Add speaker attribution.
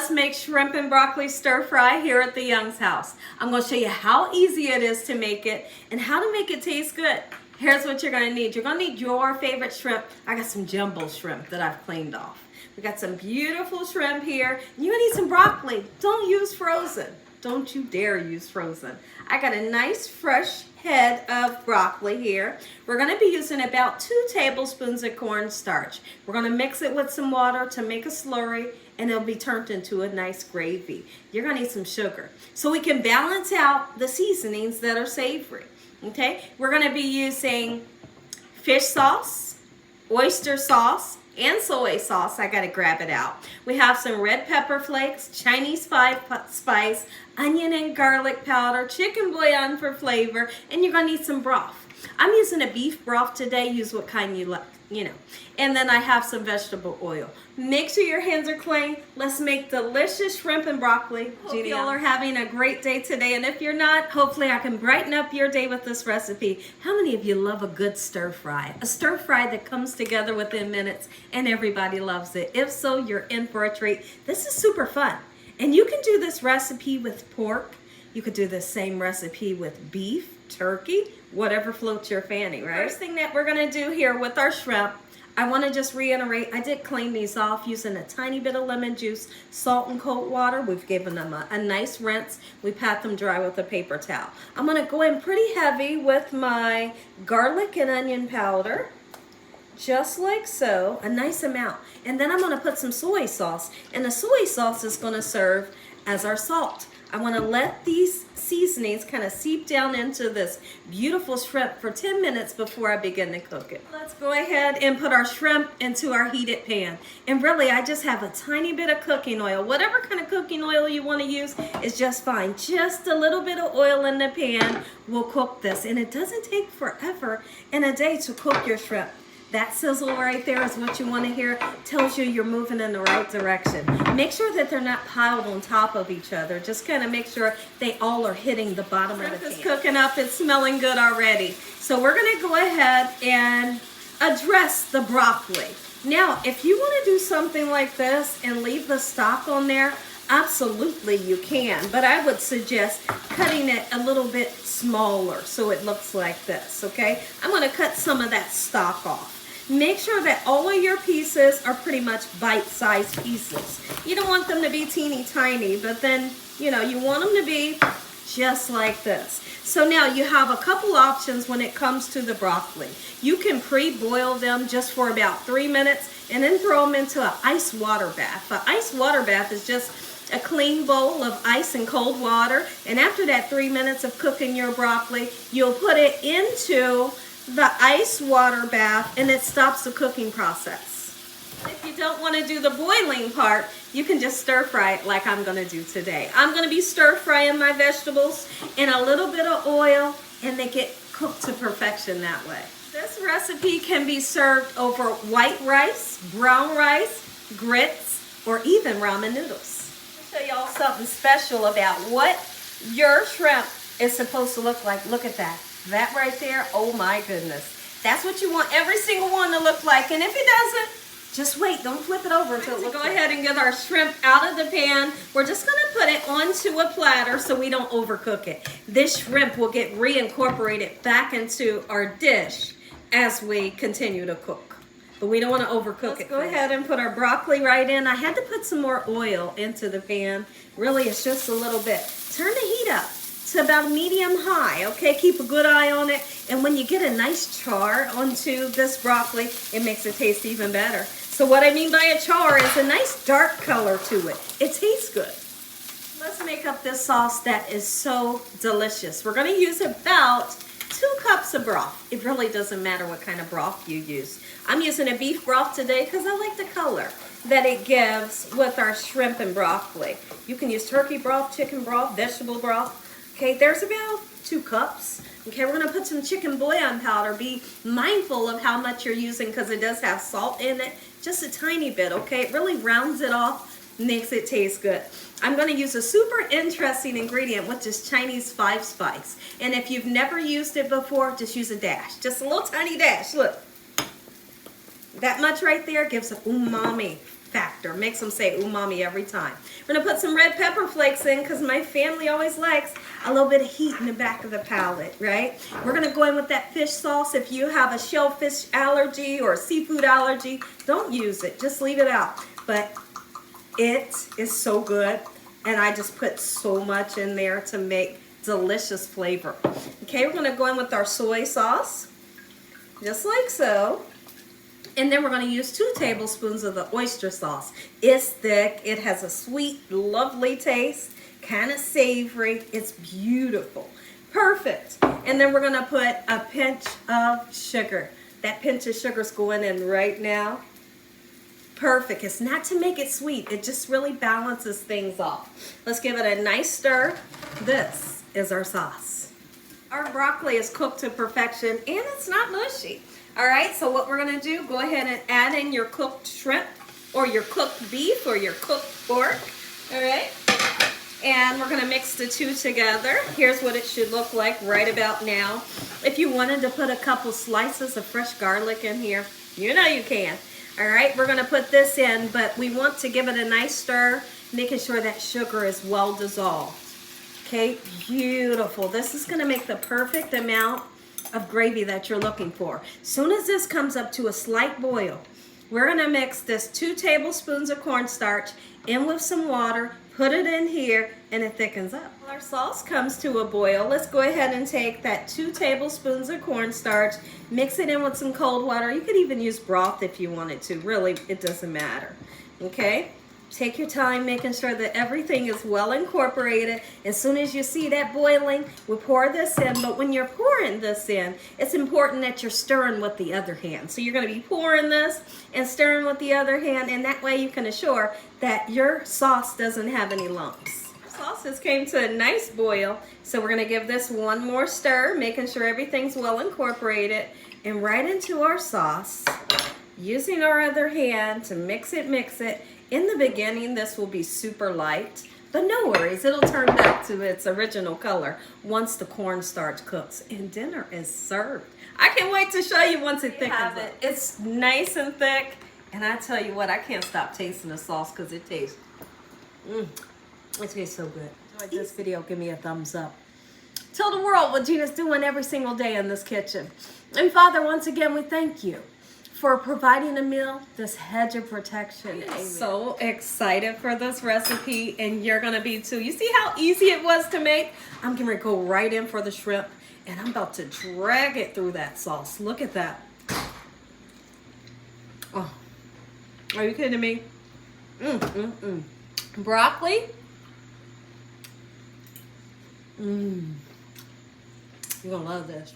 Speaker 1: Let's make shrimp and broccoli stir fry here at the Young's house. I'm going to show you how easy it is to make it and how to make it taste good. Here's what you're going to need. You're going to need your favorite shrimp. I got some jumbo shrimp that I've cleaned off. We got some beautiful shrimp here. You're going to need some broccoli. Don't use frozen. Don't you dare use frozen. I got a nice fresh head of broccoli here. We're going to be using about 2 tablespoons of cornstarch. We're going to mix it with some water to make a slurry, and it'll be turned into a nice gravy. You're going to need some sugar so we can balance out the seasonings that are savory. Okay, we're going to be using fish sauce, oyster sauce, and soy sauce. I got to grab it out. We have some red pepper flakes, Chinese spice, onion and garlic powder, chicken bouillon for flavor, and you're going to need some broth. I'm using a beef broth today. Use what kind you like, And then I have some vegetable oil. Make sure your hands are clean. Let's make delicious shrimp and broccoli. Hope you all are having a great day today. And if you're not, hopefully I can brighten up your day with this recipe. How many of you love a good stir fry? A stir fry that comes together within minutes and everybody loves it. If so, you're in for a treat. This is super fun. And you can do this recipe with pork. You could do the same recipe with beef, turkey, whatever floats your fancy, right? First thing that we're gonna do here with our shrimp, I wanna just reiterate, I did clean these off using a tiny bit of lemon juice, salt and cold water. We've given them a nice rinse. We pat them dry with a paper towel. I'm gonna go in pretty heavy with my garlic and onion powder, just like so, a nice amount. And then I'm gonna put some soy sauce, and the soy sauce is gonna serve as our salt. I want to let these seasonings kind of seep down into this beautiful shrimp for 10 minutes before I begin to cook it. Let's go ahead and put our shrimp into our heated pan. And really, I just have a tiny bit of cooking oil. Whatever kind of cooking oil you want to use is just fine. Just a little bit of oil in the pan will cook this. And it doesn't take forever in a day to cook your shrimp. That sizzle right there is what you want to hear. Tells you you're moving in the right direction. Make sure that they're not piled on top of each other. Just kind of make sure they all are hitting the bottom of the pan. It's cooking up. It's smelling good already. So we're going to go ahead and address the broccoli. Now, if you want to do something like this and leave the stock on there, absolutely you can. But I would suggest cutting it a little bit smaller so it looks like this, okay? I'm going to cut some of that stock off. Make sure that all of your pieces are pretty much bite-sized pieces. You don't want them to be teeny tiny, but then, you want them to be just like this. So now you have a couple options when it comes to the broccoli. You can pre-boil them just for about 3 minutes and then throw them into an ice water bath. An ice water bath is just a clean bowl of ice and cold water, and after that 3 minutes of cooking your broccoli, you'll put it into the ice water bath and it stops the cooking process. If you don't want to do the boiling part, you can just stir fry it like I'm going to do today. I'm going to be stir frying my vegetables in a little bit of oil, and they get cooked to perfection that way. This recipe can be served over white rice, brown rice, grits, or even ramen noodles. I'll show y'all something special about what your shrimp is supposed to look like. Look at that. That right there, oh my goodness. That's what you want every single one to look like. And if it doesn't, just wait. Don't flip it over until it looks like. Go ahead and get our shrimp out of the pan. We're just going to put it onto a platter so we don't overcook it. This shrimp will get reincorporated back into our dish as we continue to cook. But we don't want to overcook it. Let's go ahead and put our broccoli right in. I had to put some more oil into the pan. Really, it's just a little bit. Turn the heat up to about medium high, okay? Keep a good eye on it. And when you get a nice char onto this broccoli, it makes it taste even better. So what I mean by a char is a nice dark color to it. It tastes good. Let's make up this sauce that is so delicious. We're gonna use about 2 cups of broth. It really doesn't matter what kind of broth you use. I'm using a beef broth today because I like the color that it gives with our shrimp and broccoli. You can use turkey broth, chicken broth, vegetable broth. Okay, there's about 2 cups. Okay, we're gonna put some chicken bouillon powder. Be mindful of how much you're using because it does have salt in it. Just a tiny bit, okay? It really rounds it off, makes it taste good. I'm gonna use a super interesting ingredient, which is Chinese 5 spice. And if you've never used it before, just use a dash. Just a little tiny dash, look. That much right there gives an umami factor. Makes them say umami every time. We're gonna put some red pepper flakes in because my family always likes a little bit of heat in the back of the palate, right? We're gonna go in with that fish sauce. If you have a shellfish allergy or a seafood allergy, don't use it, just leave it out. But it is so good, and I just put so much in there to make delicious flavor. Okay, we're gonna go in with our soy sauce, just like so. And then we're going to use 2 tablespoons of the oyster sauce. It's thick. It has a sweet, lovely taste, kind of savory. It's beautiful. Perfect. And then we're going to put a pinch of sugar. That pinch of sugar is going in right now. Perfect. It's not to make it sweet. It just really balances things off. Let's give it a nice stir. This is our sauce. Our broccoli is cooked to perfection, and it's not mushy. All right, so what we're gonna do, go ahead and add in your cooked shrimp or your cooked beef or your cooked pork, all right? And we're gonna mix the two together. Here's what it should look like right about now. If you wanted to put a couple slices of fresh garlic in here, you know you can. All right, we're gonna put this in, but we want to give it a nice stir, making sure that sugar is well dissolved. Okay, beautiful. This is gonna make the perfect amount of gravy that you're looking for. Soon as this comes up to a slight boil, we're gonna mix this 2 tablespoons of cornstarch in with some water, put it in here, and it thickens up. While our sauce comes to a boil, let's go ahead and take that 2 tablespoons of cornstarch, mix it in with some cold water. You could even use broth if you wanted to. Really, it doesn't matter. Okay? Take your time making sure that everything is well incorporated. As soon as you see that boiling, we'll pour this in. But when you're pouring this in, it's important that you're stirring with the other hand. So you're going to be pouring this and stirring with the other hand, and that way you can assure that your sauce doesn't have any lumps. Our sauces came to a nice boil, so we're going to give this one more stir, making sure everything's well incorporated, and right into our sauce, using our other hand to mix it. In the beginning, this will be super light, but no worries, it'll turn back to its original color once the cornstarch cooks, and dinner is served. I can't wait to show you once it thickens up. It's nice and thick, and I tell you what, I can't stop tasting the sauce because it tastes, it tastes so good. Enjoyed this video, give me a thumbs up. Tell the world what Gina's doing every single day in this kitchen. And Father, once again, we thank you for providing a meal, this hedge of protection. I'm so excited for this recipe, and you're gonna be too. You see how easy it was to make? I'm gonna go right in for the shrimp, and I'm about to drag it through that sauce. Look at that. Oh, are you kidding me? Broccoli. You're gonna love this.